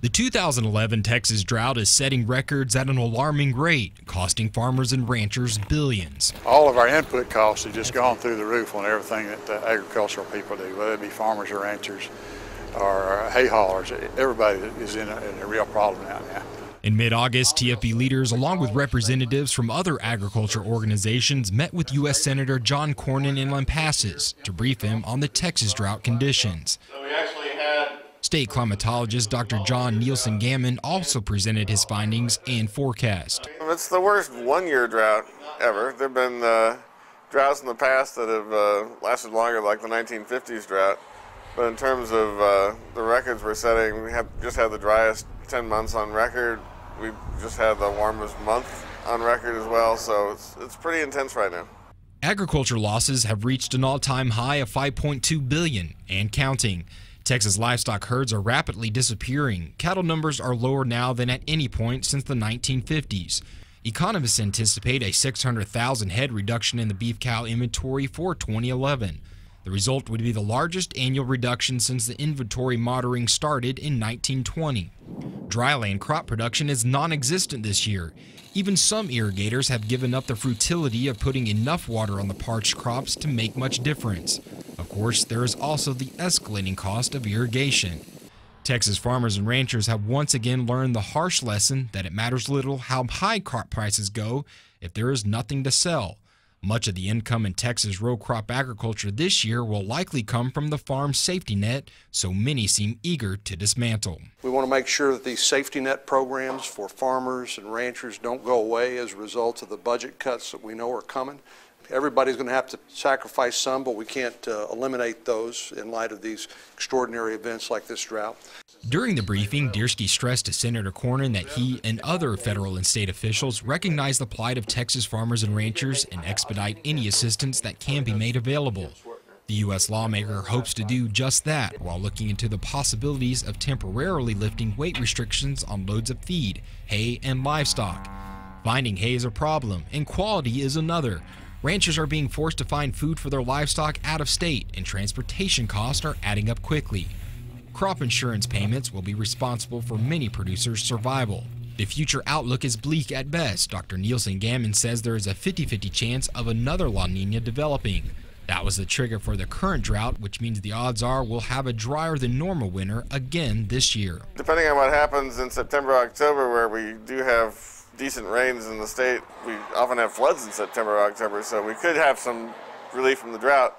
The 2011 Texas drought is setting records at an alarming rate, costing farmers and ranchers billions. All of our input costs have just gone through the roof on everything that agricultural people do, whether it be farmers or ranchers or hay haulers. Everybody is in a real problem now. In mid-August, TFB leaders, along with representatives from other agriculture organizations, met with U.S. Senator John Cornyn in Lampasas to brief him on the Texas drought conditions. State climatologist Dr. John Nielsen Gammon also presented his findings and forecast. It's the worst one-year drought ever. There have been droughts in the past that have lasted longer, like the 1950s drought. But in terms of the records we're setting, we just had the driest 10 months on record. We just had the warmest month on record as well, so it's pretty intense right now. Agriculture losses have reached an all-time high of $5.2 billion and counting. Texas livestock herds are rapidly disappearing. Cattle numbers are lower now than at any point since the 1950s. Economists anticipate a 600,000 head reduction in the beef cow inventory for 2011. The result would be the largest annual reduction since the inventory monitoring started in 1920. Dryland crop production is non-existent this year. Even some irrigators have given up the futility of putting enough water on the parched crops to make much difference. Of course, there is also the escalating cost of irrigation. Texas farmers and ranchers have once again learned the harsh lesson that it matters little how high crop prices go if there is nothing to sell. Much of the income in Texas row crop agriculture this year will likely come from the farm safety net, so many seem eager to dismantle. We want to make sure that these safety net programs for farmers and ranchers don't go away as a result of the budget cuts that we know are coming. Everybody's going to have to sacrifice some, but we can't eliminate those in light of these extraordinary events like this drought. During the briefing, Diersky stressed to Senator Cornyn that he and other federal and state officials recognize the plight of Texas farmers and ranchers and expedite any assistance that can be made available. The U.S. lawmaker hopes to do just that while looking into the possibilities of temporarily lifting weight restrictions on loads of feed, hay, and livestock. Finding hay is a problem, and quality is another. Ranchers are being forced to find food for their livestock out of state, and transportation costs are adding up quickly. Crop insurance payments will be responsible for many producers' survival. The future outlook is bleak at best. Dr. Nielsen Gammon says there is a 50-50 chance of another La Nina developing. That was the trigger for the current drought, which means the odds are we'll have a drier than normal winter again this year. Depending on what happens in September, October, where we do have decent rains in the state, we often have floods in September, October, so we could have some relief from the drought.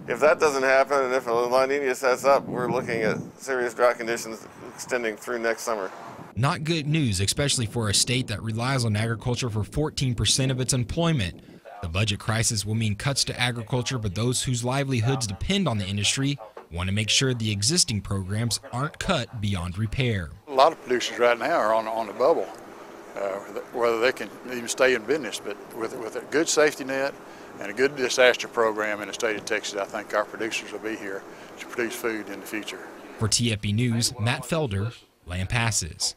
If that doesn't happen, and if a La Nina sets up, we're looking at serious drought conditions extending through next summer. Not good news, especially for a state that relies on agriculture for 14% of its employment. The budget crisis will mean cuts to agriculture, but those whose livelihoods depend on the industry want to make sure the existing programs aren't cut beyond repair. A lot of producers right now are on the bubble, whether they can even stay in business, but with a good safety net and a good disaster program in the state of Texas, I think our producers will be here to produce food in the future. For TFB News, Matt Felder, Lampasas.